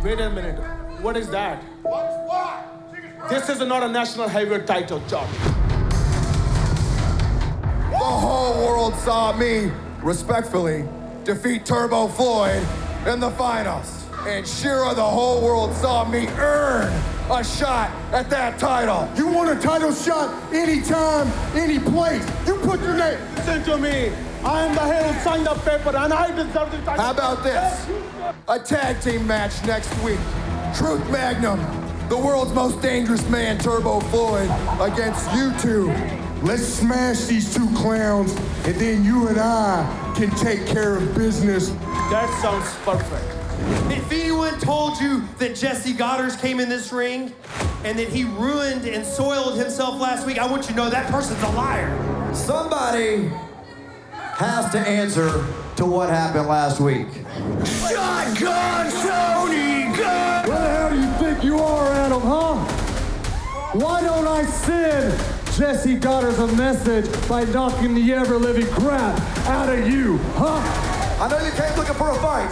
Wait a minute. What is that? This is not a national heavyweight title, John. The whole world saw me, respectfully, defeat Turbo Floyd in the finals. And Shira, the whole world saw me earn a shot at that title. You want a title shot anytime, any place. You put your name. Listen to me. I am the head who signed the paper and I deserve the title. How about this? A tag team match next week. Truth Magnum, the world's most dangerous man, Turbo Floyd, against you two. Let's smash these two clowns, and then you and I can take care of business. That sounds perfect. If anyone told you that Jesse Goddard came in this ring and that he ruined and soiled himself last week, I want you to know that person's a liar. Somebody has to answer to what happened last week. Shotgun Tony Gunn! Where the hell do you think you are, Adam, huh? Why don't I send Jesse Goddard a message by knocking the ever-living crap out of you, huh? I know you came looking for a fight.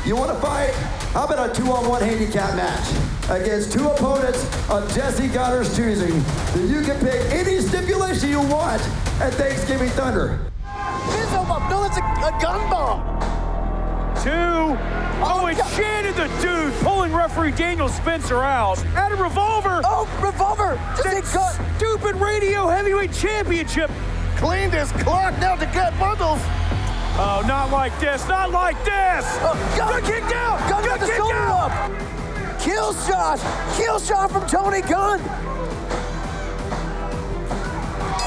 You want to fight? How about a 2-on-1 handicap match against two opponents of Jesse Goddard's choosing? That you can pick any stipulation you want at Thanksgiving Thunder. No, it's a gun bomb. Two. Oh, and Shannon the dude pulling referee Daniel Spencer out. At a revolver. Oh, revolver. That stupid radio heavyweight championship. Cleaned his clock now to get bundles. Oh, not like this, not like this! Gun kicked out! Gun got the shoulder up! Kill shot! Kill shot from Tony Gunn!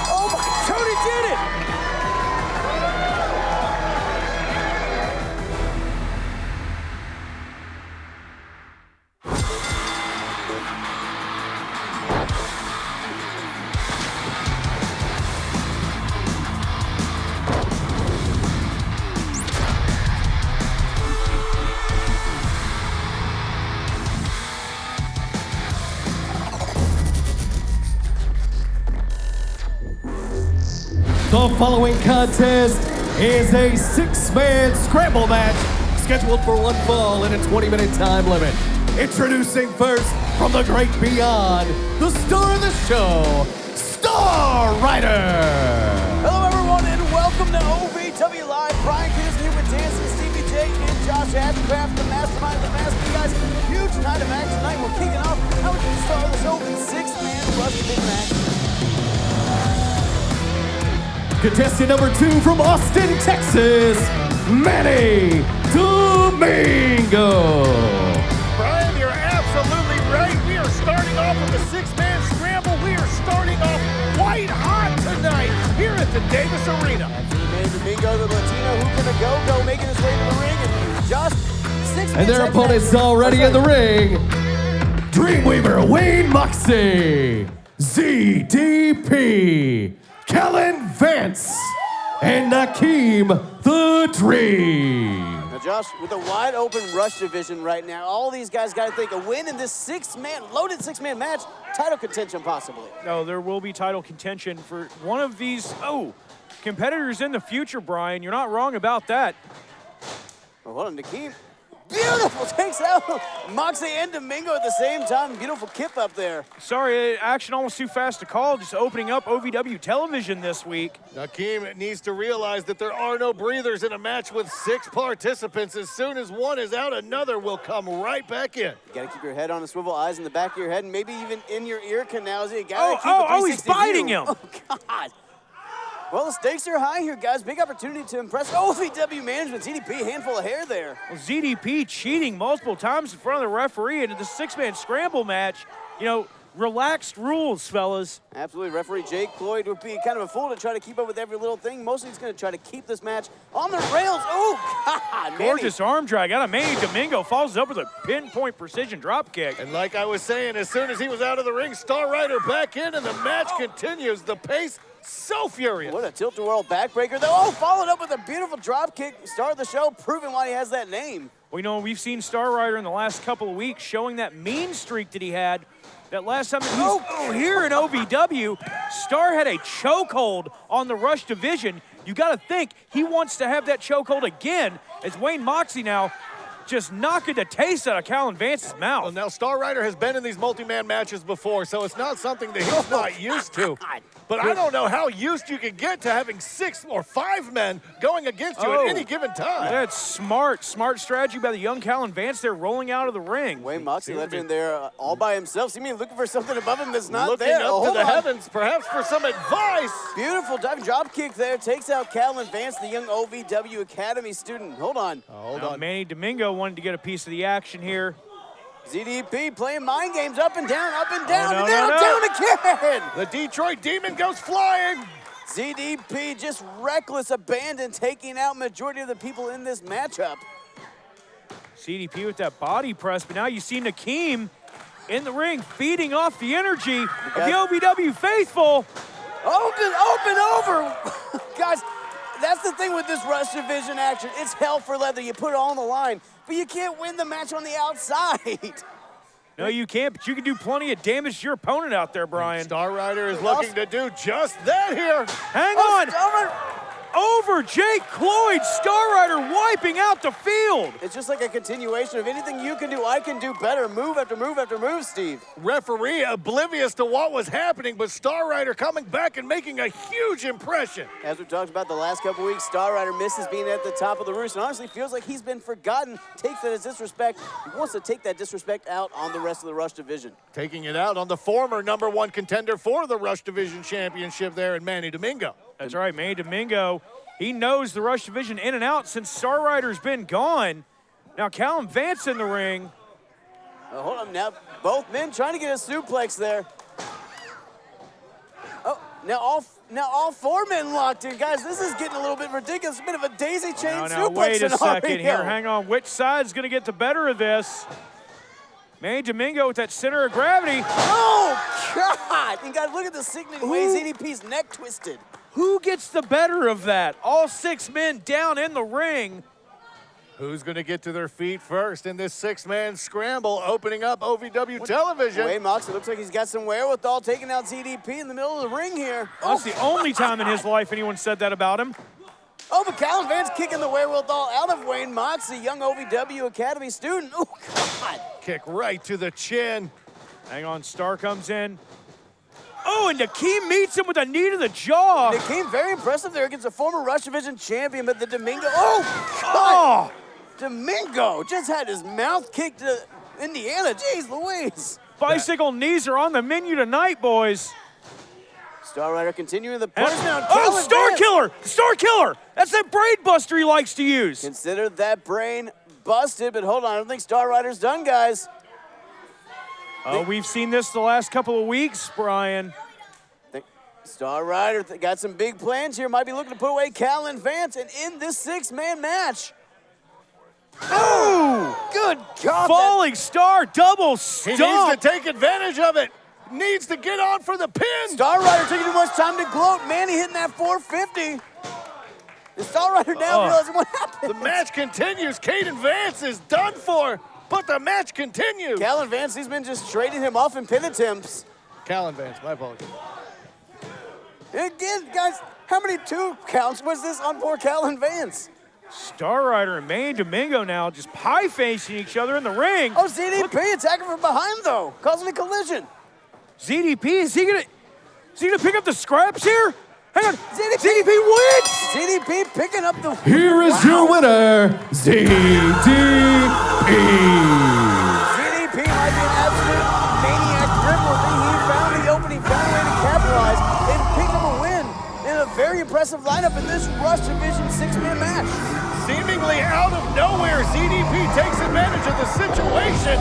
Oh my, Tony did it! The following contest is a 6-man scramble match scheduled for one fall in a 20-minute time limit. Introducing first from the great beyond, the star of the show, Star Rider. Hello everyone and welcome to OVW Live. Brian Kinnison here with Dancing Stevie J and Josh Ashcraft, the mastermind of the mask. You guys, huge night of action tonight. We're kicking off. How would you start the show with 6-man rush big match? Contestant number 2 from Austin, Texas, Manny Domingo. Brian, you're absolutely right. We are starting off with a 6-man scramble. We are starting off white hot tonight here at the Davis Arena. Manny Domingo, the Latino, who can go making his way to the ring. And Josh, 6 And their opponents already in the ring. Dreamweaver Wayne Moxie, ZDP, Kellen Vance, and Nakeem the Dream. Now, Josh, with a wide open Rush division right now, all these guys got to think a win in this loaded 6-man match, title contention possibly. No, there will be title contention for one of these, competitors in the future, Brian. You're not wrong about that. Well, hold on, Nakeem. Beautiful, takes out Moxie and Domingo at the same time. Beautiful kip up there. Sorry, action almost too fast to call. Just opening up OVW television this week. Nakeem needs to realize that there are no breathers in a match with 6 participants. As soon as one is out, another will come right back in. You gotta keep your head on a swivel, eyes in the back of your head, and maybe even in your ear canals. You gotta keep a 360 he's biting view. him. Oh, God. Well, the stakes are high here, guys. Big opportunity to impress OVW management. ZDP, handful of hair there. Well, ZDP cheating multiple times in front of the referee into the 6-man scramble match. You know, relaxed rules, fellas. Absolutely. Referee Jake Cloyd would be kind of a fool to try to keep up with every little thing. Mostly he's going to try to keep this match on the rails. Oh, God. Gorgeous arm drag out of Manny Domingo. Follows up with a pinpoint precision drop kick. And like I was saying, as soon as he was out of the ring, Star Rider back in, and the match continues. The pace so furious. What a tilt-a-whirl backbreaker, though. Oh, followed up with a beautiful drop kick. Start of the show, proving why he has that name. Well, you know, we've seen Star Rider in the last couple of weeks showing that mean streak that he had. That last time he was here in OVW, Star had a chokehold on the Rush division. You got to think he wants to have that chokehold again, as Wayne Moxie now just knocking the taste out of Callan Vance's mouth. Well, now Star Rider has been in these multi-man matches before, so it's not something that he's not used to. But I don't know how used you can get to having 6 or 5 men going against you at any given time. That's smart strategy by the young Callan Vance there, rolling out of the ring. Wayne Moxley left in there all by himself. See me looking for something above him that's not Looking there. up to the heavens, perhaps for some advice. Beautiful diving drop kick there. Takes out Callan Vance, the young OVW Academy student. Hold on. Hold on. Manny Domingo wanted to get a piece of the action here. ZDP playing mind games up and down, and down again. The Detroit Demon goes flying. ZDP just reckless abandon, taking out majority of the people in this matchup. CDP with that body press, but now you see Nakeem in the ring feeding off the energy of the OVW faithful. Open over. Guys, that's the thing with this Rush Division action. It's hell for leather. You put it all on the line, but you can't win the match on the outside. No, you can't, but you can do plenty of damage to your opponent out there, Brian. Star Rider is looking to do just that here. Hang on. Over Jake Cloyd, Star Rider wiping out the field. It's just like a continuation of anything you can do, I can do better. Move after move after move, Steve. Referee oblivious to what was happening, but Star Rider coming back and making a huge impression. As we talked about the last couple weeks, Star Rider misses being at the top of the roost and honestly feels like he's been forgotten, takes that as disrespect. He wants to take that disrespect out on the rest of the Rush Division. Taking it out on the former #1 contender for the Rush Division Championship there in Manny Domingo. That's right, Manny Domingo. He knows the Rush Division in and out since Star Rider's been gone. Now Callan Vance in the ring. Hold on now, both men trying to get a suplex there. Oh, now all 4 men locked in. Guys, this is getting a little bit ridiculous. It's a bit of a daisy chain suplex. Wait a second Arie. here. Hang on. Which side's going to get the better of this? Manny Domingo with that center of gravity. Oh, God! And guys, look at the sickening way ZDP's neck twisted. Who gets the better of that? All 6 men down in the ring. Who's going to get to their feet first in this 6-man scramble opening up OVW television? Wayne Moxley looks like he's got some wherewithal taking out ZDP in the middle of the ring here. That's the only time in his life anyone said that about him. Oh, but Callan Vance kicking the wherewithal out of Wayne Moxley, young OVW Academy student. Oh, God. Kick right to the chin. Hang on, Star comes in. Oh, and Nakeem meets him with a knee to the jaw. Nakeem very impressive there against a former Rush Division champion, but the Domingo, oh, God. Domingo just had his mouth kicked to Indiana. Jeez Louise. Bicycle knees are on the menu tonight, boys. Star Rider continuing the push now. Oh, Star Killer! Star Killer! That's that brain buster he likes to use. Consider that brain busted, but hold on, I don't think Star Rider's done, guys. We've seen this the last couple of weeks, Brian. Star Rider got some big plans here. Might be looking to put away Callan Vance and end this 6-man match. Oh, good God. Falling Star double stomp. He needs to take advantage of it. Needs to get on for the pin. Star Rider taking too much time to gloat. Manny hitting that 450. And Star Rider now realizing what happened. The match continues. Caden Vance is done for, but the match continues. Callan Vance, these men just trading him off in pin attempts. Callan Vance, my apologies. And again, guys, how many 2 counts was this on poor Callan Vance? Star Rider and Manny Domingo now just pie-facing each other in the ring. Oh, ZDP attacking from behind, though, causing a collision. ZDP, is he gonna pick up the scraps here? Hang on, ZDP wins! ZDP picking up the... Here is your winner, ZDP. ZDP might be an absolute maniac dribbler. He found the opening, found a way to capitalize, and picked up a win in a very impressive lineup in this Rush Division 6-man match. Seemingly out of nowhere, ZDP takes advantage of the situation,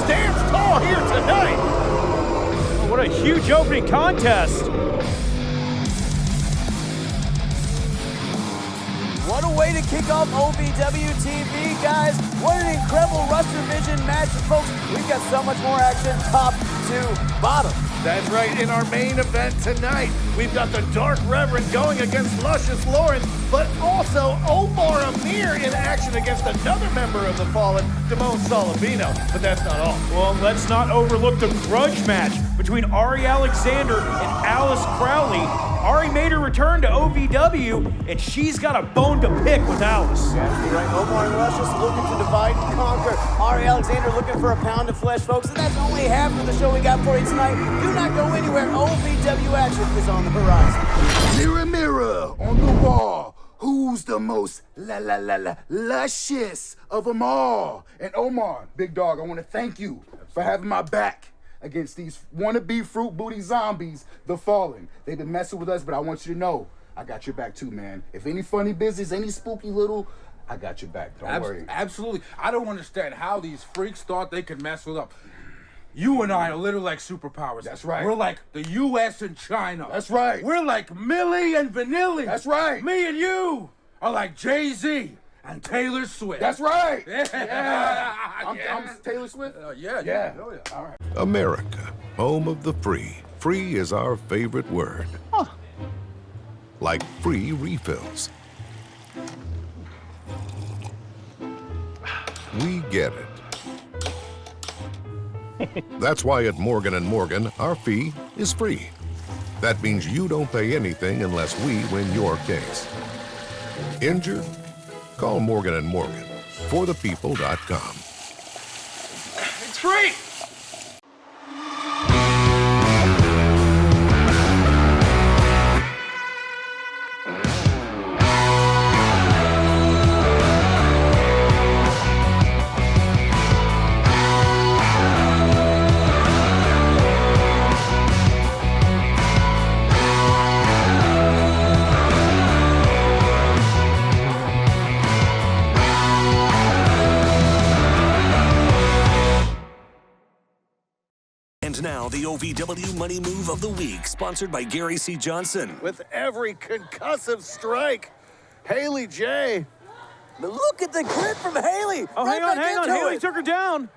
stands tall here tonight. Oh, what a huge opening contest. What a way to kick off OVW TV, guys. What an incredible Rush Division match. Folks, we've got so much more action top to bottom. That's right, in our main event tonight, we've got the Dark Reverend going against Luscious Lawrence, but also Omar Amir in action against another member of the Fallen, Solavino. But that's not all. Well, let's not overlook the grudge match between Arie Alexander and Alice Crowley. Arie made her return to OVW, and she's got a bone to pick with Alice. Absolutely right. Omar and Luscious looking to divide and conquer. Arie Alexander looking for a pound of flesh, folks. And that's only half of the show we got for you tonight. Do not go anywhere. OVW action is on the horizon. Mirror, mirror on the wall, who's the most luscious of them all? And Omar, big dog, I want to thank you for having my back against these wannabe fruit booty zombies, the Fallen. They've been messing with us, but I want you to know, I got your back too, man. If any funny business, any spooky little, I got your back, don't worry. Absolutely. I don't understand how these freaks thought they could mess with us. You and I are literally like superpowers. That's right. We're like the U.S. and China. That's right. We're like Millie and Vanilli. That's right. Me and you are like Jay-Z and Taylor Swift. That's right. Yeah. I'm Taylor Swift? Yeah. All right. America, home of the free. Free is our favorite word. Huh. Like free refills. We get it. That's why at Morgan & Morgan, our fee is free. That means you don't pay anything unless we win your case. Injured? Call Morgan & Morgan. ForThePeople.com. It's free. And now, the OVW Money Move of the Week, sponsored by Gary C. Johnson. With every concussive strike, Haley J. But look at the grip from Haley. Oh, hang on. Haley took her down.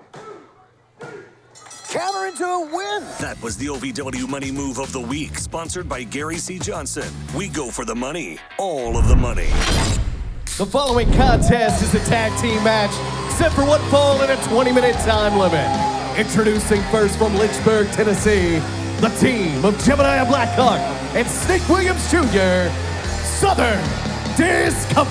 Counter into a win. That was the OVW Money Move of the Week, sponsored by Gary C. Johnson. We go for the money, all of the money. The following contest is a tag team match set for one fall in a 20-minute time limit. Introducing first from Lynchburg, Tennessee, the team of Jebediah Blackhawk and Snake Williams Jr., Southern Discomfort.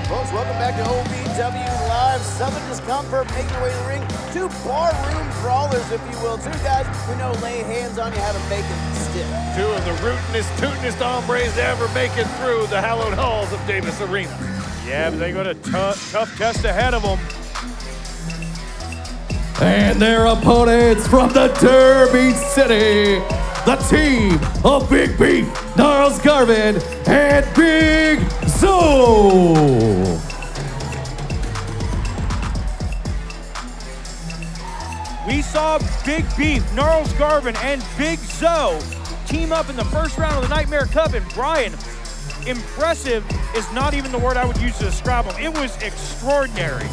Folks, welcome back to OVW Live. Southern Discomfort making their way to the ring. Two barroom brawlers, if you will. Two guys who know lay hands on you how to make it stick. Two of the rootinest, tootinest hombres to ever make it through the hallowed halls of Davis Arena. Yeah, but they got a tough test ahead of them. And their opponents from the Derby City, the team of Big Beef, Gnarls Garvin, and Big Zo. We saw Big Beef, Gnarls Garvin, and Big Zo team up in the first round of the Nightmare Cup, and Brian, impressive is not even the word I would use to describe them. It was extraordinary.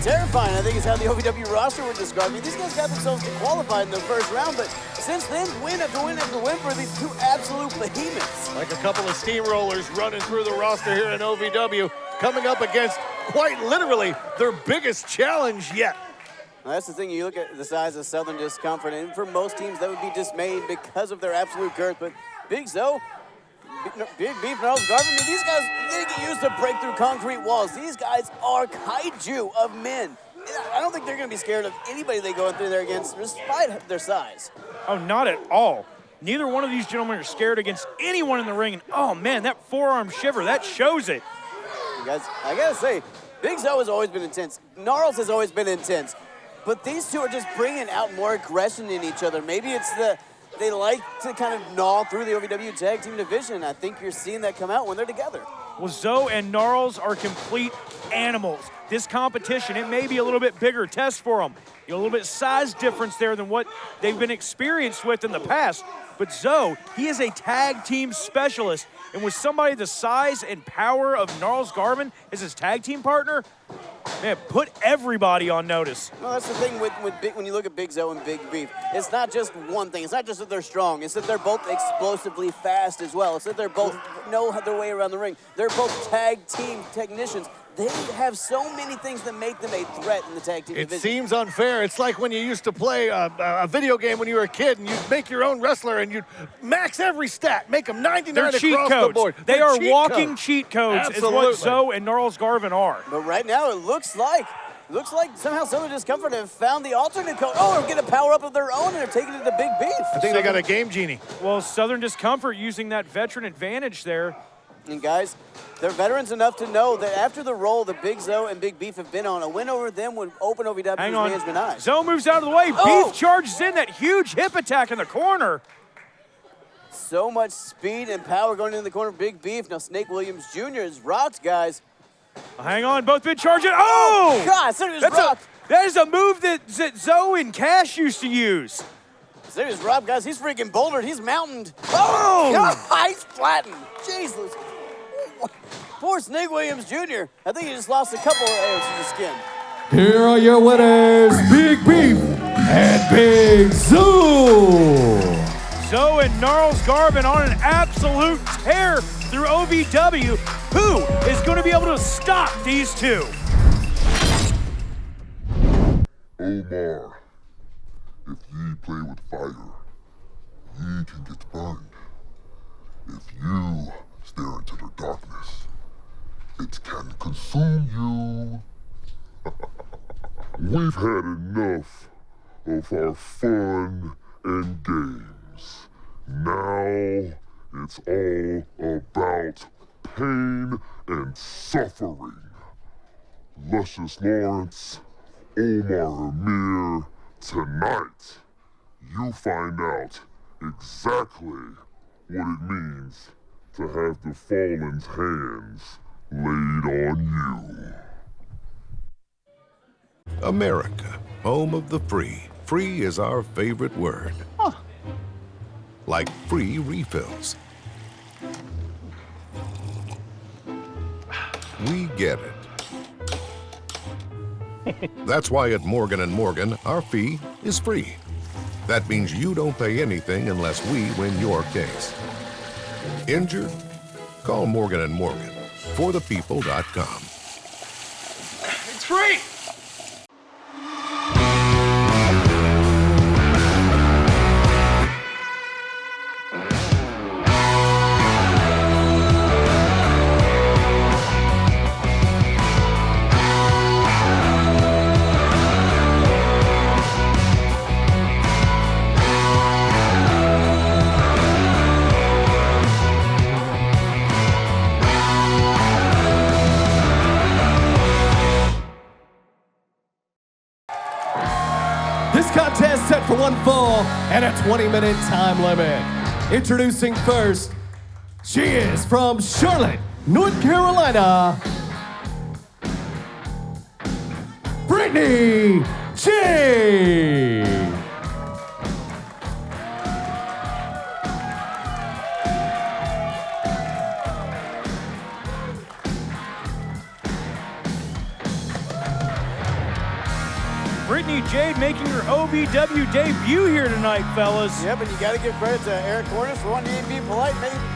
Terrifying, I think, is how the OVW roster would describe it. These guys got themselves qualified in the first round, but since then, win after win after win for these two absolute behemoths. Like a couple of steamrollers running through the roster here in OVW, coming up against quite literally their biggest challenge yet. Well, that's the thing, you look at the size of Southern Discomfort, and for most teams that would be dismayed because of their absolute girth, but Big Zo, Big Beef, Gnarls Garvin, I mean, these guys, they get used to break through concrete walls. These guys are kaiju of men. I don't think they're going to be scared of anybody they go through there against, despite their size. Oh, not at all. Neither one of these gentlemen are scared against anyone in the ring. And oh, man, that forearm shiver, that shows it. You guys, I got to say, Big Zo has always been intense. Gnarls has always been intense. But these two are just bringing out more aggression in each other. Maybe it's they like to kind of gnaw through the OVW Tag Team division. I think you're seeing that come out when they're together. Well, Zo and Gnarls are complete animals. This competition, it may be a little bit bigger test for them. A little bit size difference there than what they've been experienced with in the past. But Zo, he is a tag team specialist. And with somebody the size and power of Gnarls Garvin as his tag team partner, man, put everybody on notice. Well, that's the thing when you look at Big Zo and Big Beef. It's not just one thing. It's not just that they're strong. It's that they're both explosively fast as well. It's that they're both know their way around the ring. They're both tag team technicians. they have so many things that make them a threat in the tag team It division. seems unfair. It's like when you used to play a video game when you were a kid and you'd make your own wrestler and you'd max every stat, make them 99 They're cheat across codes. the board. They They're are cheat walking codes. cheat codes Absolutely. is what Zo and Gnarls Garvin are. But right now, it looks like somehow Southern Discomfort have found the alternate code. Oh, they're getting a power up of their own and they're taking it to Big Beef. I think they got a game genie. Well, Southern Discomfort using that veteran advantage there. And guys, they're veterans enough to know that after the role that Big Zo and Big Beef have been on, a win over them would open OVW's Hang on. management eyes. Zo moves out of the way. Oh. Beef charges in, that huge hip attack in the corner. So much speed and power going into the corner of Big Beef. Now Snake Williams Jr. is rocked, guys. Hang on, both been charging. Oh! God, Senator's rocked. That is a move that Zo and Cash used to use. Senator's robbed, guys. He's freaking bouldered. He's mountained. Oh! God, he's flattened. Jesus. Poor Snake Williams Jr. I think he just lost a couple of hairs in the skin. Here are your winners, Big Beef and Big Zo. Zo and Gnarls Garvin on an absolute tear through OVW. Who is going to be able to stop these two? Omar, if ye play with fire, ye can get burned. If you stare into the darkness, it can consume you. We've had enough of our fun and games. Now it's all about pain and suffering. Luscious Lawrence, Omar Amir, tonight you find out exactly what it means to have the Fallen's hands laid on you. America, home of the free. Free is our favorite word. Like free refills. We get it. That's why at Morgan & Morgan, our fee is free. That means you don't pay anything unless we win your case. Injured? Call Morgan & Morgan. ForThePeople.com. It's free! This contest set for one fall and a 20-minute time limit. Introducing first, she is from Charlotte, North Carolina, Brittany Jade. Brittany Jade making her OVW debut here tonight, fellas. Yep, and you got to give credit to Eric Cornish for wanting to be polite.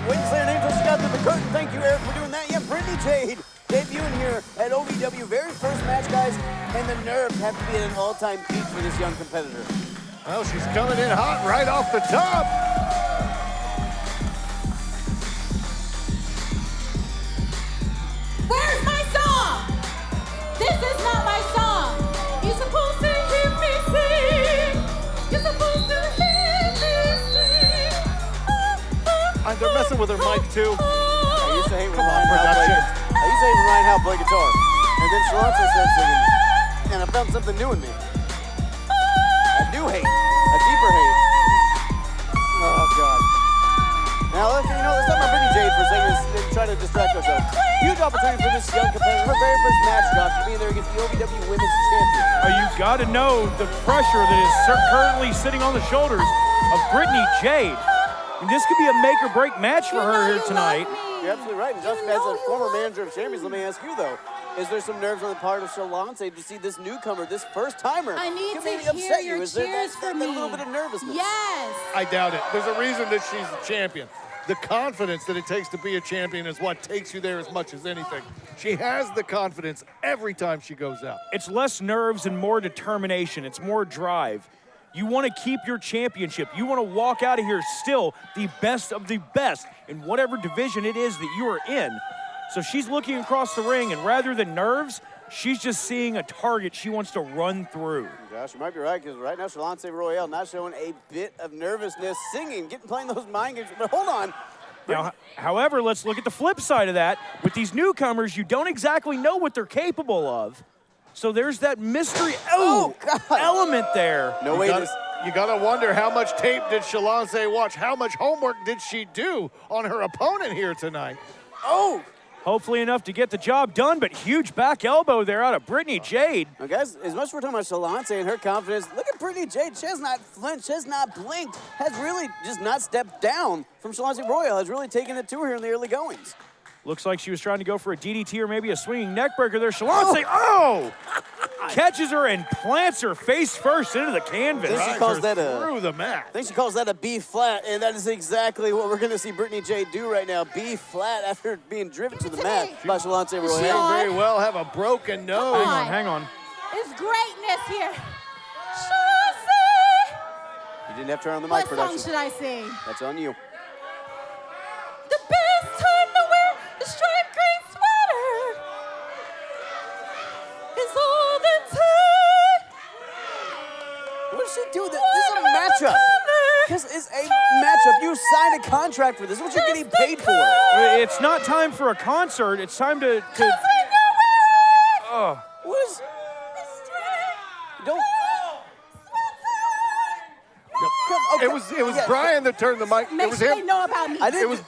Waiting to say her name until she got through the curtain. Thank you, Eric, for doing that. Yeah, Brittany Jade debuting here at OVW. Very first match, guys, and the nerves have to be at an all-time peak for this young competitor. Well, she's coming in hot right off the top. Where's my song? This is not my song. You're supposed to hear me sing. You're supposed to hear me sing. They're messing with her mic too. I used to hate Ryan Howe play guitar. And then Shalonce started singing. And I found something new in me. A new hate. A deeper hate. Oh, God. Now, let's talk about Brittany Jade for a second and try to distract ourselves. Huge opportunity for this young competitor. Her very first match, Josh, being there against the OVW Women's Champion. You got to know the pressure that is currently sitting on the shoulders of Brittany Jade. And this could be a make-or-break match for her here tonight. You're absolutely right. And Josh, as a former manager of Champions, let me ask you, though. Is there some nerves on the part of Shalonce to see this newcomer, this first-timer? I need to maybe hear upset you? your Is there cheers for that me. little bit of nervousness? Yes. I doubt it. There's a reason that she's the champion. the confidence that it takes to be a champion is what takes you there as much as anything. She has the confidence every time she goes out. It's less nerves and more determination. It's more drive. You want to keep your championship. You want to walk out of here still the best of the best in whatever division it is that you are in. So she's looking across the ring, and rather than nerves, she's just seeing a target she wants to run through. Josh, you might be right, because right now Shalonce Royal not showing a bit of nervousness, singing, playing those mind games. But hold on. Now, however, let's look at the flip side of that. With these newcomers, you don't exactly know what they're capable of. So there's that mystery element there. No way. You gotta wonder how much tape did Shalonce watch? How much homework did she do on her opponent here tonight? Oh! Hopefully enough to get the job done, but huge back elbow there out of Brittany Jade. Now guys, as much as we're talking about Shalonce and her confidence, look at Brittany Jade. She has not flinched, has not blinked, has really just not stepped down from Shalonce Royal, has really taken it to her in the early goings. Looks like she was trying to go for a DDT or maybe a swinging neck breaker there. Shalonce, catches her and plants her face first into the canvas. I think she calls that through the mat. I think she calls that a B flat, and that is exactly what we're going to see Brittany Jade do right now. B flat after being driven to the mat by Shalonce Royal. She may very well have a broken nose. Hang on. It's greatness here. You didn't have to turn on the mic, What production. song should I sing? That's on you. The best time to wear the striped green sweater is all the time. What is she doing? This is a matchup. This is a matchup. You signed a contract for this. This is what you're getting paid for. It's not time for a concert. It's time to Oh. What is... Don't... It was Brian that turned the mic. Make It was sure him. they know about me. I didn't. It was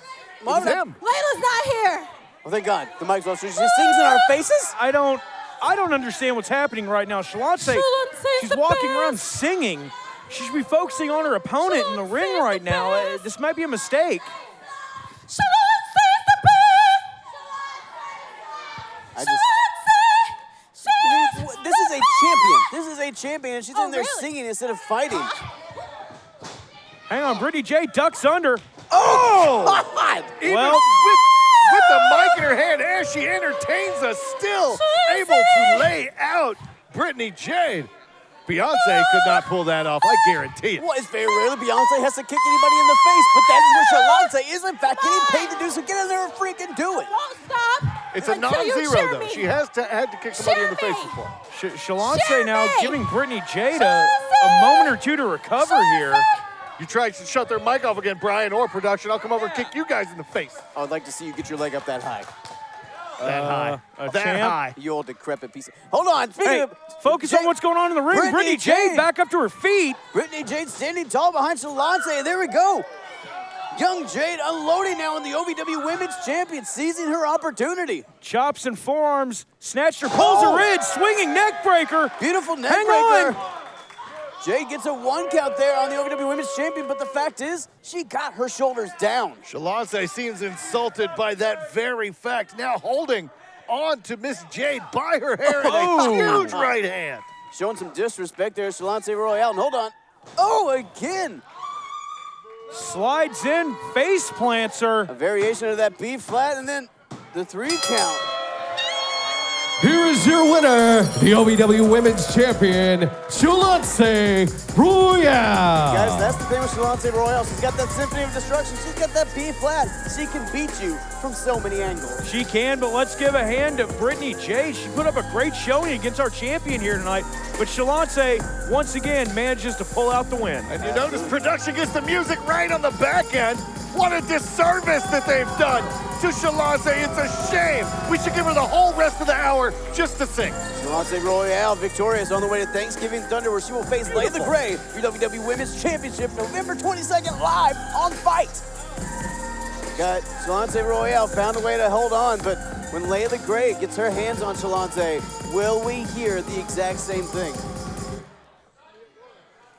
him. Layla's not here. Oh, thank God. The mic's off. She just sings in our faces? I don't understand what's happening right now. Shalonce, she's walking around singing. She should be focusing on her opponent in the ring right now. This might be a mistake. This is a champion. This is a champion, and she's in there singing instead of fighting. Hang on, Brittany Jade ducks under. Oh! God! Even Well, with the mic in her hand, as she entertains us, still able to lay out Brittany Jade. Beyonce could not pull that off, I guarantee it. Well, it's very rarely Beyonce has to kick anybody in the face, but that is where Shalonce is, in fact, getting paid to do so. Get in there and freaking do it. Won't stop. It's a non-zero, though. She had to kick somebody in the face before. Shalonce now giving Brittany Jade a moment or two to recover here. You tried to shut their mic off again, Brian, or production. I'll come over and kick you guys in the face. I would like to see you get your leg up that high. That high. That high. You old decrepit piece of... Hold on. Speaking of... Focus on what's going on in the ring. Brittany Jade back up to her feet. Brittany Jade standing tall behind Shalonce, and there we go. Young Jade unloading now on the OVW Women's Champion, seizing her opportunity. Chops and forearms. Snatched her, pulls her ridge, swinging neck breaker. Beautiful neck Hang breaker. on. Jade gets a 1 count there on the OVW Women's Champion, but the fact is, she got her shoulders down. Shalonce seems insulted by that very fact, now holding on to Miss Jade by her hair in a huge right hand. Showing some disrespect there, Shalonce Royal, and hold on. Oh, again. Slides in, face plants her. A variation of that B flat, and then the 3 count. Here is your winner, the OVW Women's Champion, Shalonce Royal. Guys, that's the thing with Shalonce Royal. She's got that Symphony of Destruction. She's got that B flat. She can beat you from so many angles. She can, but let's give a hand to Brittany Jade. She put up a great showing against our champion here tonight. But Shalonce, once again, manages to pull out the win. And you notice production gets the music right on the back end. What a disservice that they've done to Shalonce. It's a shame. We should give her the whole rest of the hour just to sing. Shalonce Royal victorious on the way to Thanksgiving Thunder, where she will face Layla Gray for OVW Women's Championship November 22nd live on Fight. Got Shalonce Royal found a way to hold on, but when Layla Gray gets her hands on Shalonce, will we hear the exact same thing?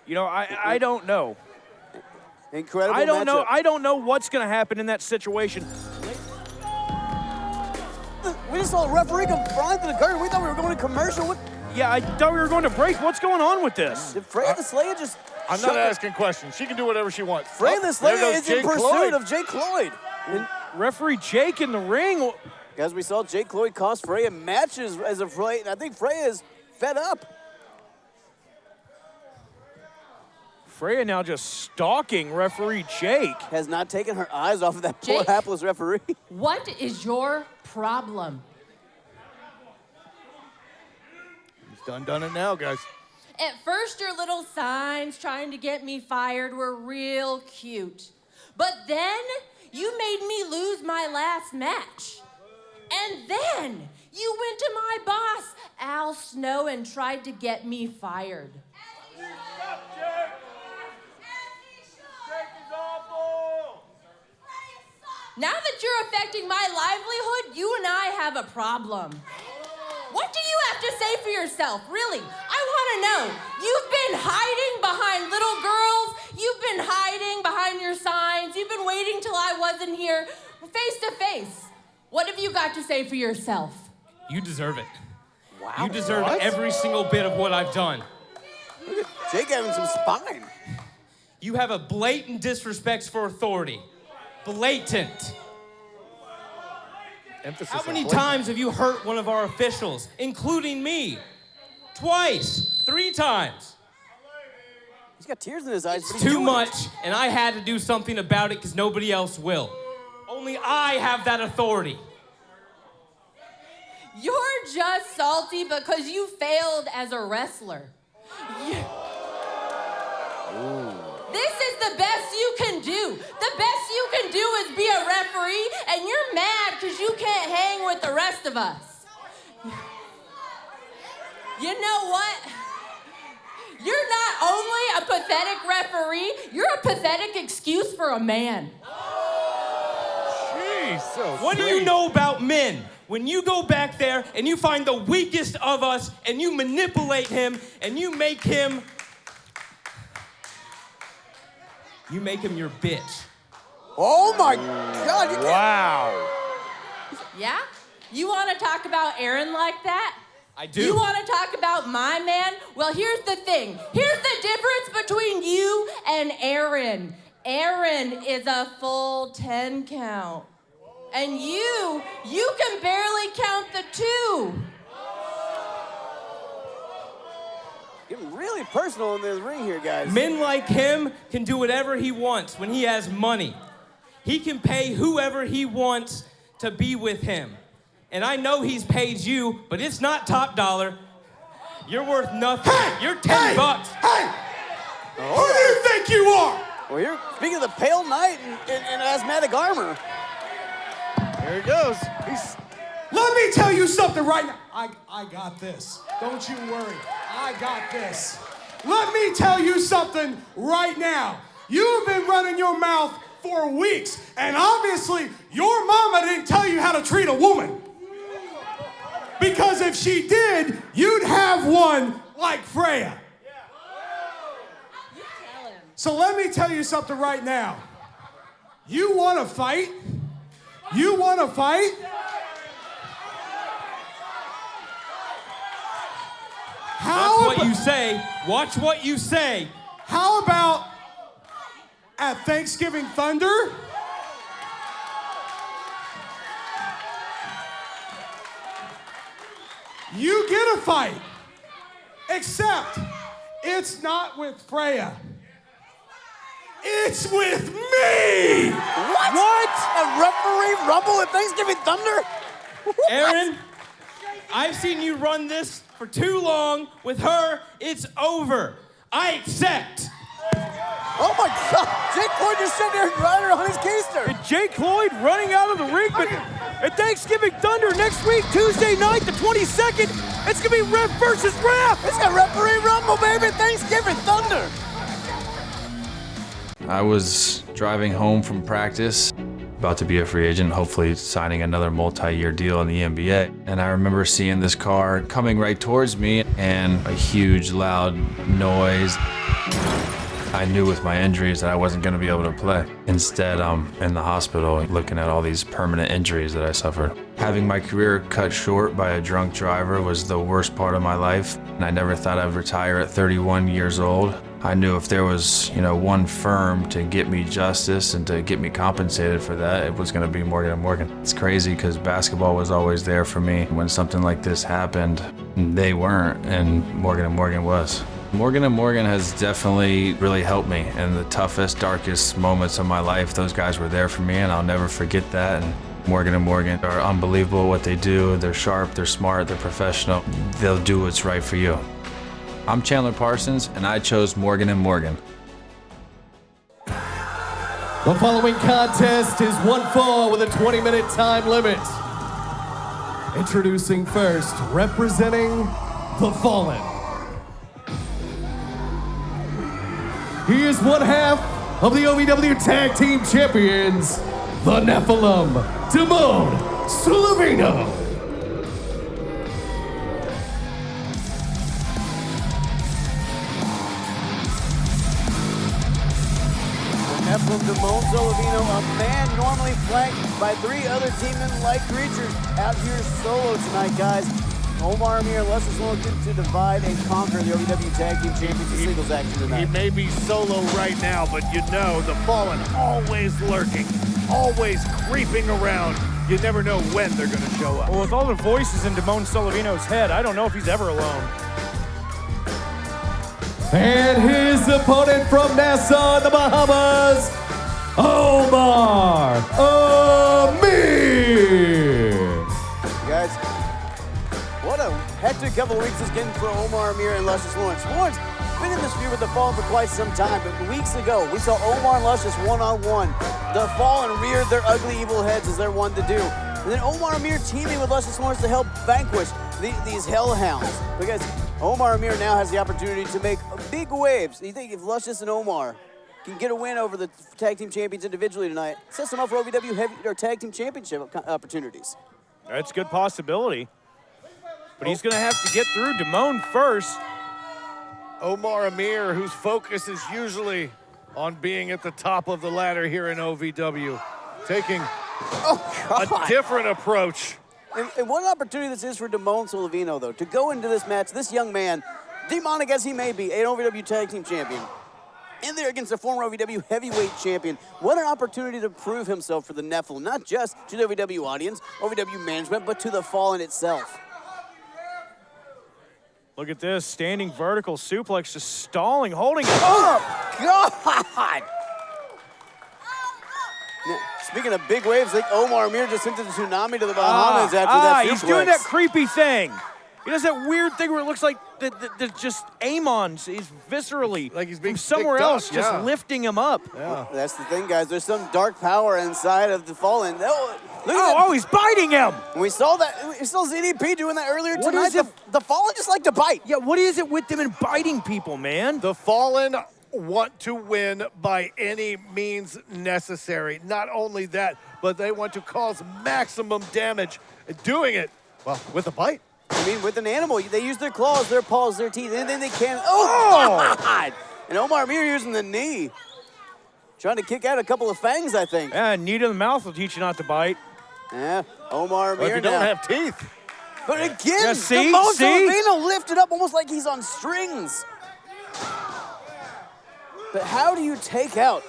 You know, I don't know. Incredible matchup. I don't know what's going to happen in that situation. We just saw a referee come flying through the curtain. We thought we were going to commercial. Yeah, I thought we were going to break. What's going on with this? Did Freya The Slaya just I'm not asking questions. She can do whatever she wants. Freya The Slaya is in pursuit of Jake Cloyd. Referee Jake in the ring. As we saw, Jake Cloyd cost Freya matches as of late, and I think Freya is fed up. Freya now just stalking referee Jake. Has not taken her eyes off of that poor Jake? hapless referee. What is your problem? He's done it now, guys. At first, your little signs trying to get me fired were real cute. But then, you made me lose my last match. And then, you went to my boss, Al Snow, and tried to get me fired. Now that you're affecting my livelihood, you and I have a problem. What do you have to say for yourself, really? I want to know. You've been hiding behind little girls. You've been hiding behind your signs. You've been waiting till I wasn't here, face to face. What have you got to say for yourself? You deserve it. Wow. You deserve every single bit of what I've done. Look at Jake having some spine. You have a blatant disrespect for authority. Blatant. Emphasis How on many blatant. times have you hurt one of our officials, including me? Twice, 3 times. He's got tears in his eyes. It's too much, and I had to do something about it because nobody else will. Only I have that authority. You're just salty because you failed as a wrestler. This is the best you can do. The best you can do is be a referee, and you're mad because you can't hang with the rest of us. You know what? You're not only a pathetic referee, you're a pathetic excuse for a man. Jeez, so What do you know about men? When you go back there and you find the weakest of us and you manipulate him and you make him your bitch. Oh my God! You wow. Yeah? You want to talk about Aaron like that? I do. You want to talk about my man? Well, here's the thing. Here's the difference between you and Aaron. Aaron is a full 10 count. And you can barely count the 2. Getting really personal in this ring here, guys. Men like him can do whatever he wants when he has money. He can pay whoever he wants to be with him. And I know he's paid you, but it's not top dollar. You're worth nothing. You're $10. Hey! Who do you think you are? Well, you're speaking of the Pale Knight in asthmatic armor. Here he goes. Let me tell you something right now. I got this. Don't you worry. I got this. Let me tell you something right now. You've been running your mouth for weeks, and obviously your mama didn't tell you how to treat a woman. Because if she did, you'd have one like Freya. So let me tell you something right now. You want to fight? You want to fight? That's what you say. Watch what you say. How about at Thanksgiving Thunder? You get a fight. Except it's not with Freya. It's with me! What? A referee rumble at Thanksgiving Thunder? Aaron, I've seen you run this for too long. With her, it's over. I accept. Oh my God! Jake Cloyd just sent Aaron Grider on his keister. And Jake Cloyd running out of the ring, but at Thanksgiving Thunder next week, Tuesday night, the 22nd, it's gonna be ref versus ref. It's got referee rumble, baby. Thanksgiving Thunder. I was driving home from practice, about to be a free agent, hopefully signing another multi-year deal in the NBA. And I remember seeing this car coming right towards me and a huge loud noise. I knew with my injuries that I wasn't going to be able to play. Instead, I'm in the hospital looking at all these permanent injuries that I suffered. Having my career cut short by a drunk driver was the worst part of my life, and I never thought I'd retire at 31 years old. I knew if there was, one firm to get me justice and to get me compensated for that, it was going to be Morgan & Morgan. It's crazy because basketball was always there for me. When something like this happened, they weren't, and Morgan & Morgan was. Morgan & Morgan has definitely really helped me in the toughest, darkest moments of my life. Those guys were there for me, and I'll never forget that. And Morgan & Morgan are unbelievable at what they do. They're sharp, they're smart, they're professional. They'll do what's right for you. I'm Chandler Parsons, and I chose Morgan & Morgan. The following contest is one fall with a 20-minute time limit. Introducing first, representing the Fallen. He is one half of the OVW Tag Team Champions, the Nephilim, Damone Solavino. Nephilim, Damone Solavino, a man normally flanked by 3 other demon-like creatures, out here solo tonight, guys. Omar Amir and Luscious Lawrence to divide and conquer the OVW Tag Team Champions in singles action tonight. He may be solo right now, but the Fallen always lurking, always creeping around. You never know when they're going to show up. Well, with all the voices in Damone Solavino's head, I don't know if he's ever alone. And his opponent from Nassau, the Bahamas, Omar Amir. Guys, what a hectic couple of weeks this getting for Omar Amir and Luscious Lawrence. Lawrence been in this feud with the Fallen for quite some time, but weeks ago we saw Omar and Luscious one-on-one. The Fallen reared their ugly evil heads as they're one to do. And then Omar Amir teaming with Luscious Lawrence to help vanquish these hellhounds. Because Omar Amir now has the opportunity to make big waves. You think if Luscious and Omar can get a win over the Tag Team Champions individually tonight, sets them up for OVW Tag Team Championship opportunities. That's a good possibility. But he's going to have to get through Damone first. Omar Amir, whose focus is usually on being at the top of the ladder here in OVW, taking a different approach. And what an opportunity this is for Damone Solavino, though, to go into this match, this young man, demonic as he may be, an OVW Tag Team Champion, in there against a former OVW Heavyweight Champion. What an opportunity to prove himself for the Nephilim, not just to the OVW audience, OVW management, but to the Fallen itself. Look at this, standing vertical suplex, just stalling, holding it. Oh, God! Now, speaking of big waves, like Omar Amir just sent the tsunami to the Bahamas after that suplex. He's doing that creepy thing. He does that weird thing where it looks like just Amon's is viscerally, like he's being somewhere else, just lifting him up. Yeah. That's the thing, guys. There's some dark power inside of the Fallen. He's biting him. We saw that. We saw ZDP doing that earlier tonight. The Fallen just like to bite. Yeah, what is it with them and biting people, man? The Fallen want to win by any means necessary. Not only that, but they want to cause maximum damage. Doing it, well, with a bite. I mean, with an animal, they use their claws, their paws, their teeth, and then they can. Oh! God! And Omar Amir using the knee. Trying to kick out a couple of fangs, I think. Yeah, knee to the mouth will teach you not to bite. Yeah, Omar Amir if you don't have teeth. But again, yeah, Damone Solavino lifted up almost like he's on strings. But how do you take out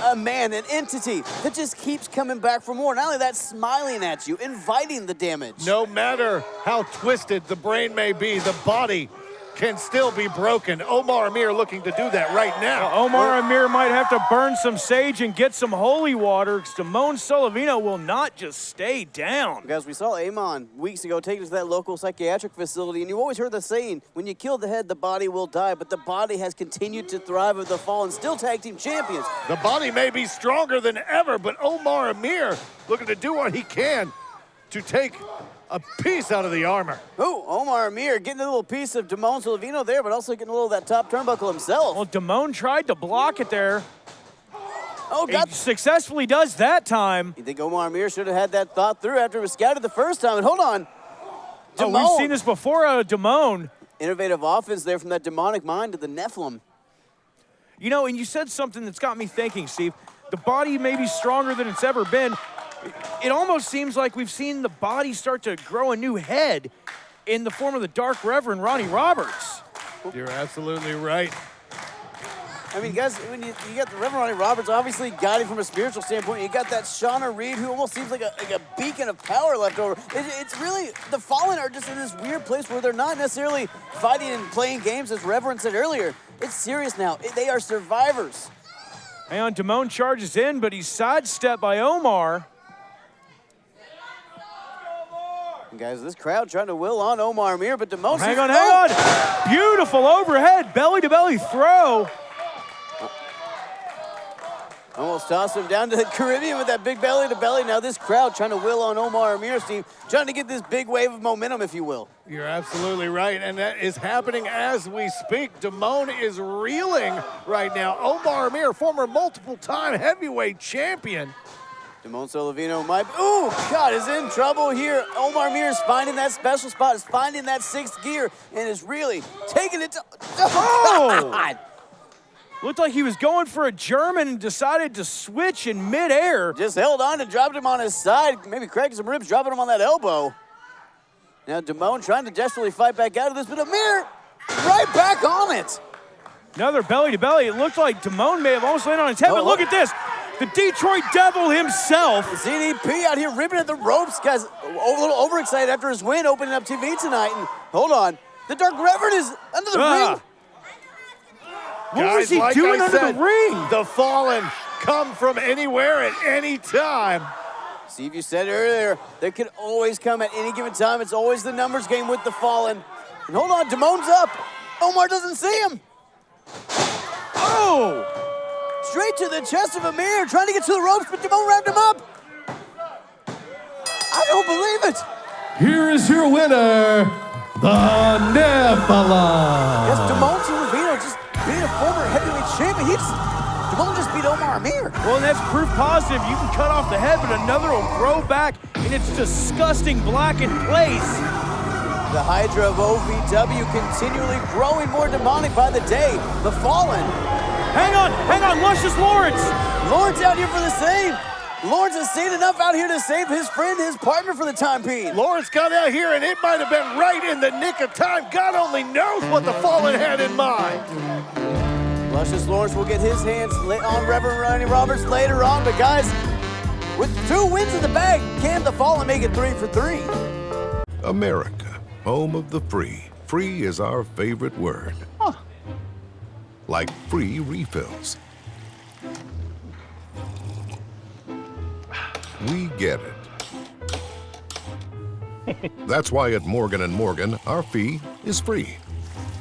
a man, an entity that just keeps coming back for more? Not only that, smiling at you, inviting the damage. No matter how twisted the brain may be, the body can still be broken. Omar Amir looking to do that right now. Well, Omar Amir might have to burn some sage and get some holy water, because Damone Solavino will not just stay down. Guys, we saw Amon weeks ago take us to that local psychiatric facility, and you always heard the saying, when you kill the head, the body will die, but the body has continued to thrive with the Fallen, still tag team champions. The body may be stronger than ever, but Omar Amir looking to do what he can to take a piece out of the armor. Oh, Omar Amir getting a little piece of Damone Solavino there, but also getting a little of that top turnbuckle himself. Well, Damone tried to block it there. Oh, he successfully does that time. You think Omar Amir should have had that thought through after it was scouted the first time? And hold on. Damone. Oh, we've seen this before out of Damone. Innovative offense there from that demonic mind to the Nephilim. You know, and you said something that's got me thinking, Steve. The body may be stronger than it's ever been. It almost seems like we've seen the body start to grow a new head in the form of the Dark Reverend Ronnie Roberts. You're absolutely right. I mean, guys, when you got the Reverend Ronnie Roberts, obviously guiding from a spiritual standpoint. You got that Shauna Reed, who almost seems like a beacon of power left over. It's really, the Fallen are just in this weird place where they're not necessarily fighting and playing games, as Reverend said earlier. It's serious now. They are survivors. Hang on, Damone charges in, but he's sidestepped by Omar. And guys, this crowd trying to will on Omar Amir, but Damone... Hang on. Beautiful overhead, belly-to-belly throw. Almost tossed him down to the Caribbean with that big belly-to-belly. Now this crowd trying to will on Omar Amir, Steve, trying to get this big wave of momentum, if you will. You're absolutely right, and that is happening as we speak. Damone is reeling right now. Omar Amir, former multiple-time heavyweight champion. Damone Solavino might... Ooh, God, is in trouble here. Omar Amir is finding that special spot, is finding that sixth gear, and is really taking it to... Oh! God. Looked like he was going for a German and decided to switch in midair. Just held on and dropped him on his side. Maybe cracking some ribs, dropping him on that elbow. Now Damone trying to desperately fight back out of this, but Amir right back on it. Another belly-to-belly. It looked like Damone may have almost landed on his head, but look at this. The Detroit Devil himself. ZDP out here ripping at the ropes. Guys, a little overexcited after his win, opening up TV tonight. And hold on, the Dark Reverend is under the ring. What was he doing under the ring? The Fallen come from anywhere at any time. Steve, you said earlier, they could always come at any given time. It's always the numbers game with the Fallen. And hold on, Damone's up. Omar doesn't see him. Oh! Straight to the chest of Amir, trying to get to the ropes, but Damone wrapped him up. I don't believe it. Here is your winner, the Nephilim. Yes, Damone Solavino just being a former heavyweight champion. Damone just beat Omar Amir. Well, and that's proof positive. You can cut off the head, but another will grow back in its disgusting blackened place. The Hydra of OVW continually growing more demonic by the day. The Fallen. Hang on, Luscious Lawrence. Lawrence out here for the save. Lawrence has seen enough out here to save his friend, his partner for the time being. Lawrence got out here, and it might have been right in the nick of time. God only knows what the Fallen had in mind. Luscious Lawrence will get his hands on Reverend Ronnie Roberts later on, but guys, with 2 wins in the bag, can the Fallen make it 3 for 3? America, home of the free. Free is our favorite word. Huh. Like free refills. We get it. That's why at Morgan & Morgan, our fee is free.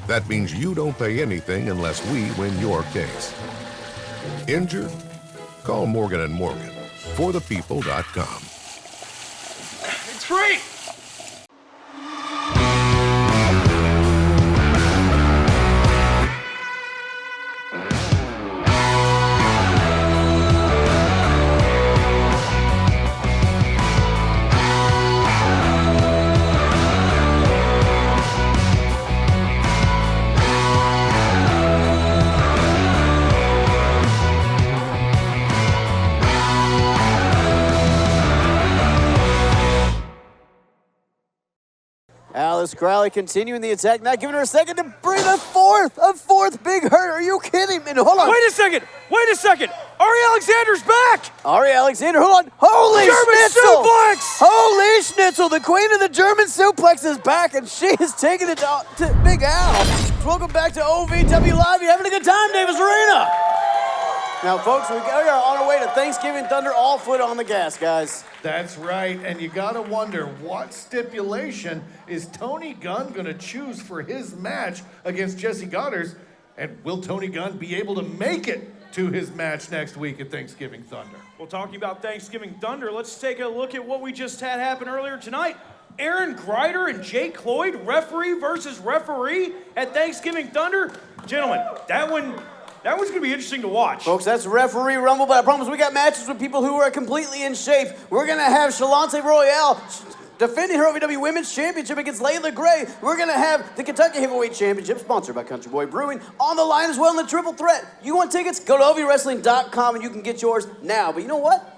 That means you don't pay anything unless we win your case. Injured? Call Morgan & Morgan. ForThePeople.com. It's free. Alice Crowley continuing the attack, not giving her a second to bring a fourth big hurt. Are you kidding me? Hold on. Wait a second. Arie Alexander's back. Arie Alexander, hold on. Holy German schnitzel. suplex. Holy schnitzel. The queen of the German suplex is back, and she is taking it to Big Al. Welcome back to OVW Live. You're having a good time, Davis Arena. Now, folks, we are on our way to Thanksgiving Thunder, all foot on the gas, guys. That's right, and you gotta wonder, what stipulation is Tony Gunn gonna choose for his match against Jesse Goddard? And will Tony Gunn be able to make it to his match next week at Thanksgiving Thunder? Well, talking about Thanksgiving Thunder, let's take a look at what we just had happen earlier tonight. Aaron Grider and Jake Cloyd, referee versus referee at Thanksgiving Thunder. Gentlemen, that one's going to be interesting to watch. Folks, that's Referee Rumble, but I promise we got matches with people who are completely in shape. We're going to have Shalonce Royal defending her OVW Women's Championship against Layla Gray. We're going to have the Kentucky Heavyweight Championship, sponsored by Country Boy Brewing, on the line as well in the triple threat. You want tickets? Go to OVWrestling.com and you can get yours now. But you know what?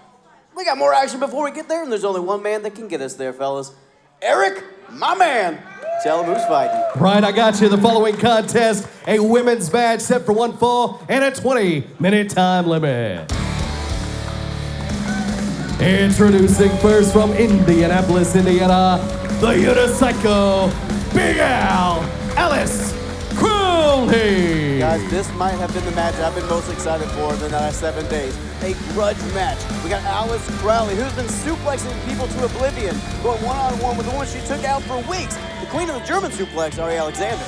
We got more action before we get there, and there's only one man that can get us there, fellas. Eric, my man. Tell him who's fighting. Right, I got you. The following contest, a women's match set for one fall and a 20-minute time limit. Introducing first from Indianapolis, Indiana, the unicycle, Big Al, Alice Crowley. Guys, this might have been the match I've been most excited for in the last 7 days. A grudge match. We got Alice Crowley, who's been suplexing people to oblivion, going one-on-one with the one she took out for weeks, the queen of the German suplex, Arie Alexander.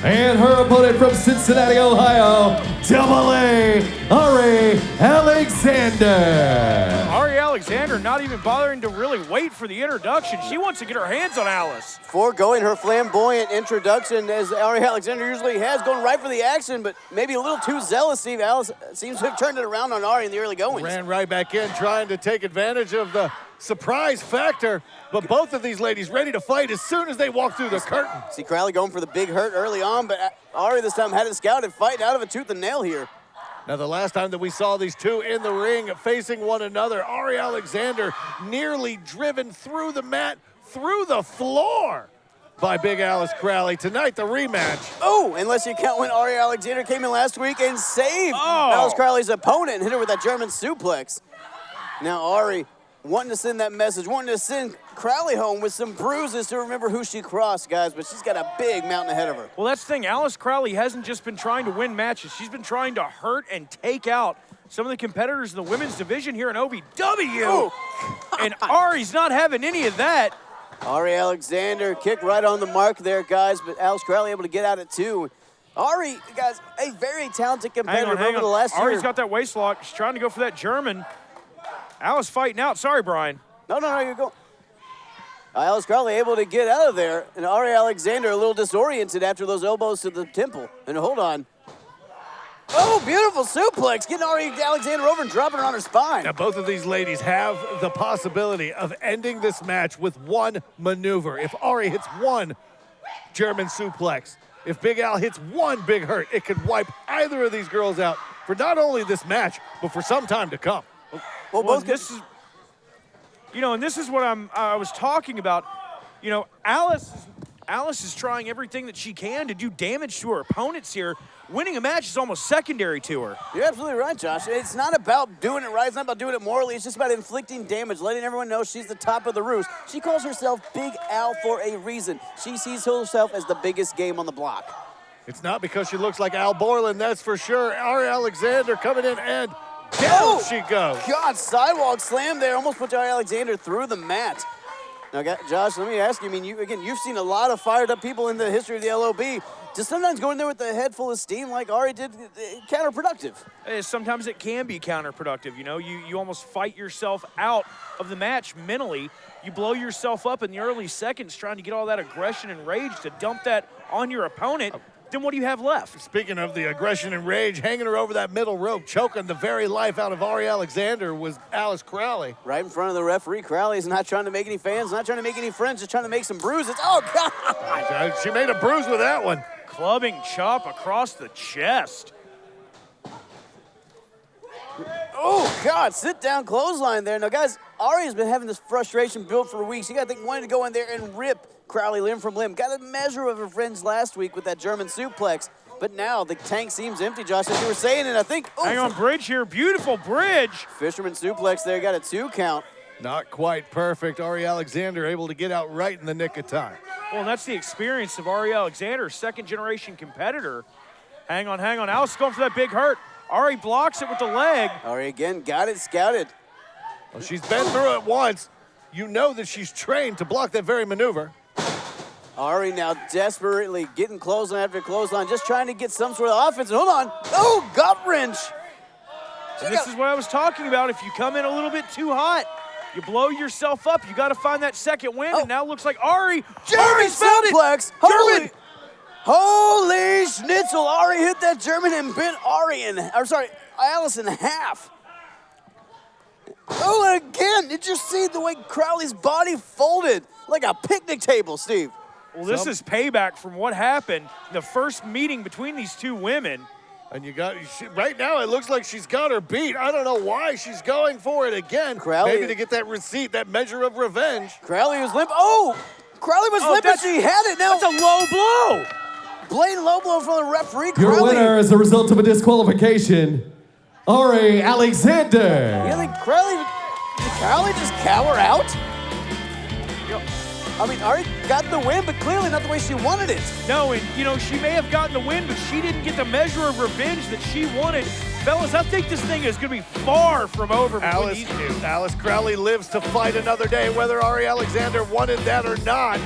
And her opponent from Cincinnati, Ohio, AA, Arie Alexander. Arie Alexander not even bothering to really wait for the introduction. She wants to get her hands on Alice. Foregoing her flamboyant introduction, as Arie Alexander usually has, going right for the action, but maybe a little too zealous. Steve Alice seems to have turned it around on Arie in the early goings. Ran right back in, trying to take advantage of the surprise factor, but both of these ladies ready to fight as soon as they walk through the curtain. See Crowley going for the big hurt early on, but Arie this time had it scouted, fighting out of a tooth and nail here. Now, the last time that we saw these two in the ring facing one another, Arie Alexander nearly driven through the mat, through the floor by Big Alice Crowley. Tonight, the rematch. Oh, unless you count when Arie Alexander came in last week and saved Alice Crowley's opponent and hit her with that German suplex. Now, Arie wanting to send that message, wanting to send Crowley home with some bruises to remember who she crossed, guys, but she's got a big mountain ahead of her. Well, that's the thing. Alice Crowley hasn't just been trying to win matches. She's been trying to hurt and take out some of the competitors in the women's division here in OVW. Oh, and Arie's not having any of that. Arie Alexander kicked right on the mark there, guys, but Alice Crowley able to get at it too. Arie, guys, a very talented competitor over the last year. Arie's got that waist lock. She's trying to go for that German. Alice fighting out. Sorry, Brian. No, you're going. Alice Crowley able to get out of there, and Arie Alexander a little disoriented after those elbows to the temple. And hold on. Oh, beautiful suplex, getting Arie Alexander over and dropping her on her spine. Now, both of these ladies have the possibility of ending this match with one maneuver. If Arie hits one German suplex, if Big Al hits one big hurt, it could wipe either of these girls out for not only this match, but for some time to come. Well, this is, and this is what I was talking about. Alice is trying everything that she can to do damage to her opponents here. Winning a match is almost secondary to her. You're absolutely right, Josh. It's not about doing it right. It's not about doing it morally. It's just about inflicting damage, letting everyone know she's the top of the roost. She calls herself Big Al for a reason. She sees herself as the biggest game on the block. It's not because she looks like Al Borland, that's for sure. Arie Alexander coming in and down she goes. God, sidewalk slam there. Almost put Arie Alexander through the mat. Now, Josh, let me ask you, you've seen a lot of fired up people in the history of the LOB. Does sometimes going there with a head full of steam like Arie did counterproductive? Sometimes it can be counterproductive. You almost fight yourself out of the match mentally. You blow yourself up in the early seconds trying to get all that aggression and rage to dump that on your opponent. Then what do you have left? Speaking of the aggression and rage, hanging her over that middle rope, choking the very life out of Arie Alexander was Alice Crowley. Right in front of the referee. Crowley is not trying to make any fans, not trying to make any friends, just trying to make some bruises. Oh, God! She made a bruise with that one. Clubbing chop across the chest. Oh, God, sit down clothesline there. Now, guys, Arie's been having this frustration built for weeks. You got to think, wanting to go in there and rip Crowley limb from limb. Got a measure of her friends last week with that German suplex. But now the tank seems empty, Josh, as you were saying, and I think... Hang on, bridge here. Beautiful bridge. Fisherman suplex there. Got a 2 count. Not quite perfect. Arie Alexander able to get out right in the nick of time. Well, that's the experience of Arie Alexander, second-generation competitor. Hang on. Alice going for that big hurt. Arie blocks it with the leg. Arie again got it scouted. Well, she's been through it once. You know that she's trained to block that very maneuver. Arie now desperately getting clothesline after clothesline, just trying to get some sort of offense. And hold on. Oh, gut wrench. And this is what I was talking about. If you come in a little bit too hot, you blow yourself up. You got to find that second win. And now it looks like Arie. German suplex. Holy schnitzel. Arie hit that German and bent Alice in half. Oh, and again, did you see the way Crowley's body folded like a picnic table, Steve? Well, this is payback from what happened in the first meeting between these two women. And right now it looks like she's got her beat. I don't know why she's going for it again. Crowley, maybe to get that receipt, that measure of revenge. Crowley was limp. Oh, Crowley was limping. She had it. Now that's a low blow. Blatant low blow from the referee. Your Crowley. winner as a result of a disqualification, Arie Alexander. You think Crowley just cower out? I mean, Arie got the win, but clearly not the way she wanted it. No, and you know, she may have gotten the win, but she didn't get the measure of revenge that she wanted. Fellas, I think this thing is going to be far from over between these two. Alice Crowley lives to fight another day, whether Arie Alexander wanted that or not.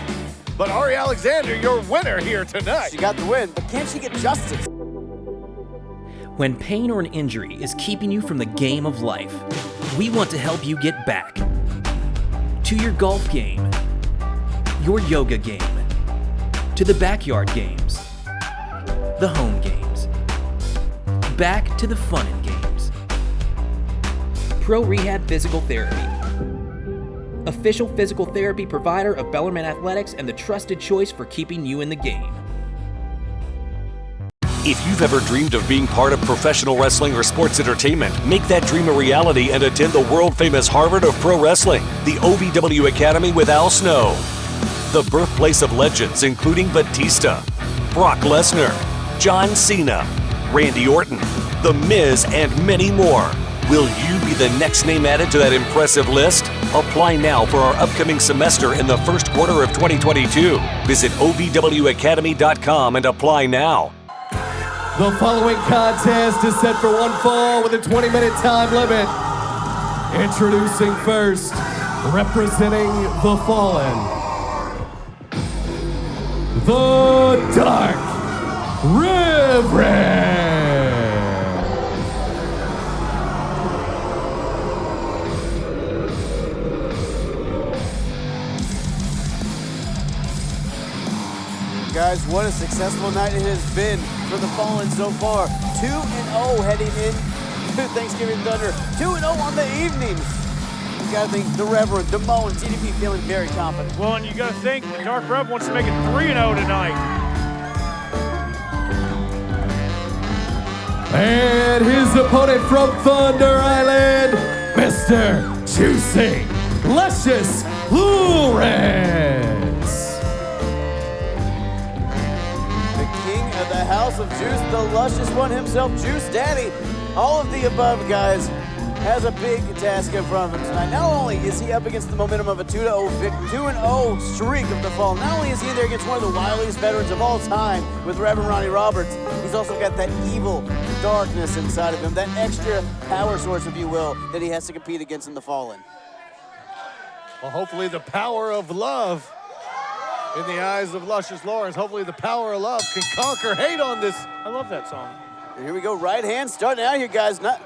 But Arie Alexander, your winner here tonight. She got the win, but can she get justice? When pain or an injury is keeping you from the game of life, we want to help you get back to your golf game, your yoga game, to the backyard games, the home games, back to the fun and games. Pro Rehab Physical Therapy, official physical therapy provider of Bellarmine Athletics and the trusted choice for keeping you in the game. If you've ever dreamed of being part of professional wrestling or sports entertainment, make that dream a reality and attend the world-famous Harvard of Pro Wrestling, the OVW Academy with Al Snow. The birthplace of legends including Batista, Brock Lesnar, John Cena, Randy Orton, The Miz, and many more. Will you be the next name added to that impressive list? Apply now for our upcoming semester in the first quarter of 2022. Visit OVWacademy.com and apply now. The following contest is set for one fall with a 20-minute time limit. Introducing first, representing the Fallen, the Dark Reverend. Guys, what a successful night it has been for the Fallen so far. 2-0 heading in to Thanksgiving Thunder. 2-0 on the evening. You gotta think the Reverend, Demo, and TDP feeling very confident. Well, and you gotta think the Dark Rev wants to make it 3-0 tonight. And his opponent from Thunder Island, Mr. Juicy Luscious Lawrence. The House of Juice, the luscious one himself, Juice Daddy. All of the above, guys, has a big task in front of him tonight. Not only is he up against the momentum of a 2-0 streak of the fall, not only is he in there against one of the wiliest veterans of all time with Reverend Ronnie Roberts, he's also got that evil darkness inside of him, that extra power source, if you will, that he has to compete against in the Fallen. Well, hopefully the power of love in the eyes of Luscious Lawrence. Hopefully the power of love can conquer hate on this. I love that song. And here we go, right hand starting out here, guys. Not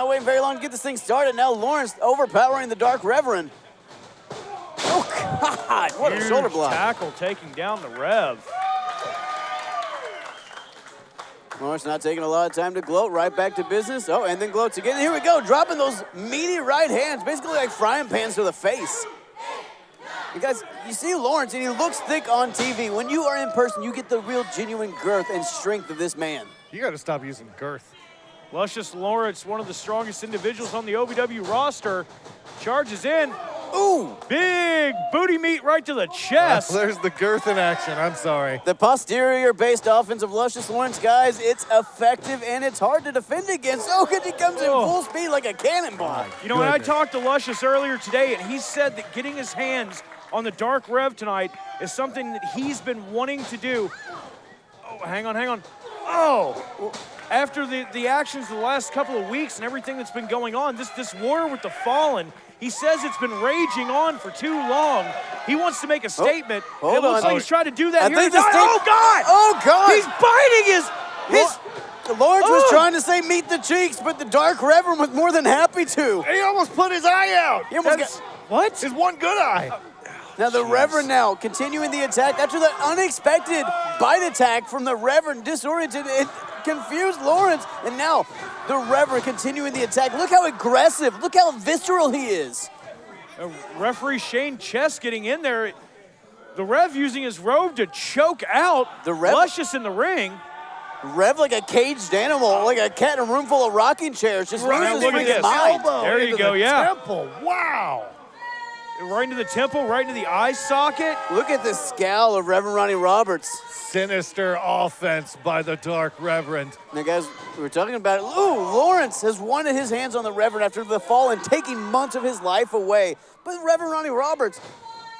waiting very long to get this thing started. Now Lawrence overpowering the Dark Reverend. Oh, God, what a shoulder block. Tackle taking down the Rev. Lawrence not taking a lot of time to gloat, right back to business. Oh, and then gloats again. And here we go, dropping those meaty right hands, basically like frying pans to the face. You guys, you see Lawrence, and he looks thick on TV. When you are in person, you get the real genuine girth and strength of this man. You got to stop using girth. Luscious Lawrence, one of the strongest individuals on the OVW roster, charges in. Ooh! Big booty meat right to the chest. There's the girth in action, I'm sorry. The posterior-based offense of Luscious Lawrence, guys, it's effective and it's hard to defend against. Oh, because he comes in full speed like a cannonball. You know, when I talked to Luscious earlier today, and he said that getting his hands on the Dark Rev tonight is something that he's been wanting to do. Oh, hang on. Oh! After the actions of the last couple of weeks and everything that's been going on, this war with the Fallen, he says it's been raging on for too long. He wants to make a statement. It looks like he's trying to do that here tonight. Oh, God! Oh, God! He's biting his... Lawrence was trying to say meet the cheeks, but the Dark Reverend was more than happy to. He almost put his eye out. He almost got... What? His one good eye. Now the Reverend now continuing the attack after that unexpected bite attack from the Reverend, disoriented and confused Lawrence. And now the Reverend continuing the attack. Look how aggressive, look how visceral he is. Referee Shane Chess getting in there. The Rev using his robe to choke out the Rev, Luscious in the ring. Rev like a caged animal, like a cat in a room full of rocking chairs. Just loses his mind. There you go, yeah. Temple. Wow. right into the temple, right into the eye socket. Look at the scowl of Reverend Ronnie Roberts. Sinister offense by the Dark Reverend. Now, guys, we were talking about it. Ooh, Lawrence has wanted his hands on the Reverend after the fall and taking months of his life away. But Reverend Ronnie Roberts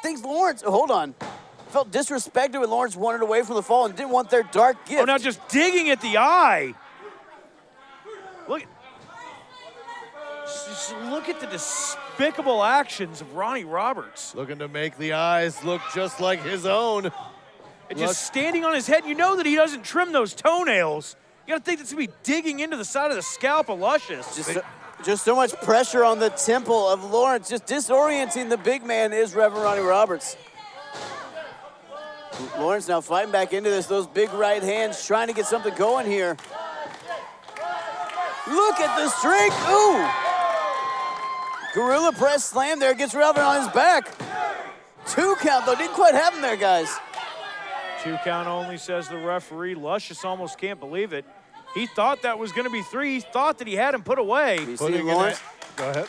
thinks Lawrence, hold on, felt disrespected when Lawrence wanted away from the fall and didn't want their dark gift. Oh, now just digging at the eye. Just look at the despicable actions of Ronnie Roberts. Looking to make the eyes look just like his own. And just standing on his head, you know that he doesn't trim those toenails. You gotta think that's gonna be digging into the side of the scalp of Luscious. Just so much pressure on the temple of Lawrence, just disorienting the big man is Reverend Ronnie Roberts. Lawrence now fighting back into this, those big right hands, trying to get something going here. Look at the strength, ooh! Gorilla press slam there, gets Reverend on his back. 2 count though, didn't quite have him there, guys. 2 count only, says the referee. Luscious almost can't believe it. He thought that was gonna be 3. He thought that he had him put away. You see Lawrence? Go ahead.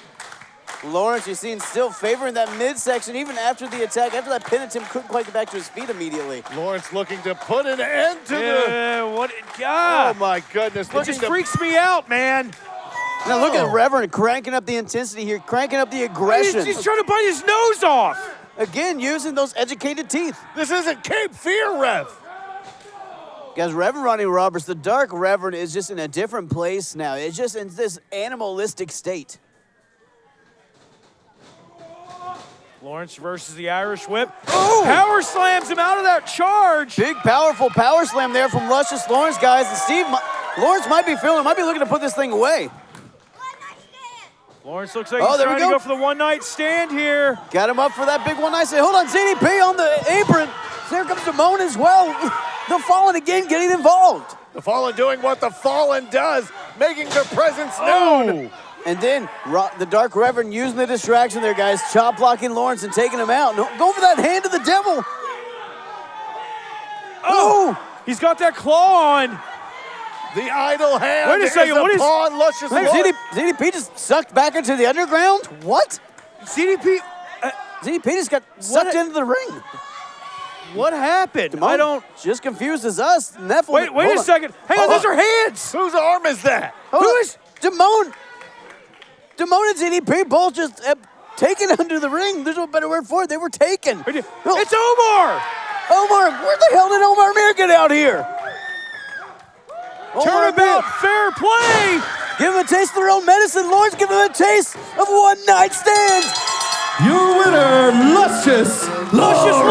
Lawrence, you're seeing still favoring that midsection even after the attack. After that pin attempt, couldn't quite get back to his feet immediately. Lawrence looking to put an end to what? God. Oh my goodness. It just freaks me out, man. Now look at Reverend cranking up the intensity here, cranking up the aggression. He's trying to bite his nose off. Again, using those educated teeth. This isn't Cape Fear, Rev. Guys, Reverend Ronnie Roberts, the Dark Reverend, is just in a different place now. It's just in this animalistic state. Lawrence versus the Irish Whip. Oh! Power slams him out of that charge. Big, powerful power slam there from Luscious Lawrence, guys. And Lawrence might be feeling, might be looking to put this thing away. Lawrence looks like he's trying to go for the one-night stand here. Got him up for that big one-night stand. Hold on, ZDP on the apron. There comes Damone as well. The Fallen again getting involved. The Fallen doing what the Fallen does, making their presence known. And then the Dark Reverend using the distraction there, guys. Chop blocking Lawrence and taking him out. Go for that hand of the devil. Oh! He's got that claw on. The idle hand. Wait a second, what is Luscious Lawrence. ZDP just sucked back into the underground? What? ZDP just got sucked into the ring. What happened? Damone, I don't. Just confused as us. Nephilim. Wait a second. Hang on, those are hands. Whose arm is that? Who is Damone? Damone and ZDP both just taken under the ring. There's no better word for it. They were taken. It's Omar. Omar, where the hell did Omar Amir get out here? Turnabout, fair play. Give them a taste of their own medicine. Lawrence, give them a taste of one-night stands. Your winner, Luscious Lawrence.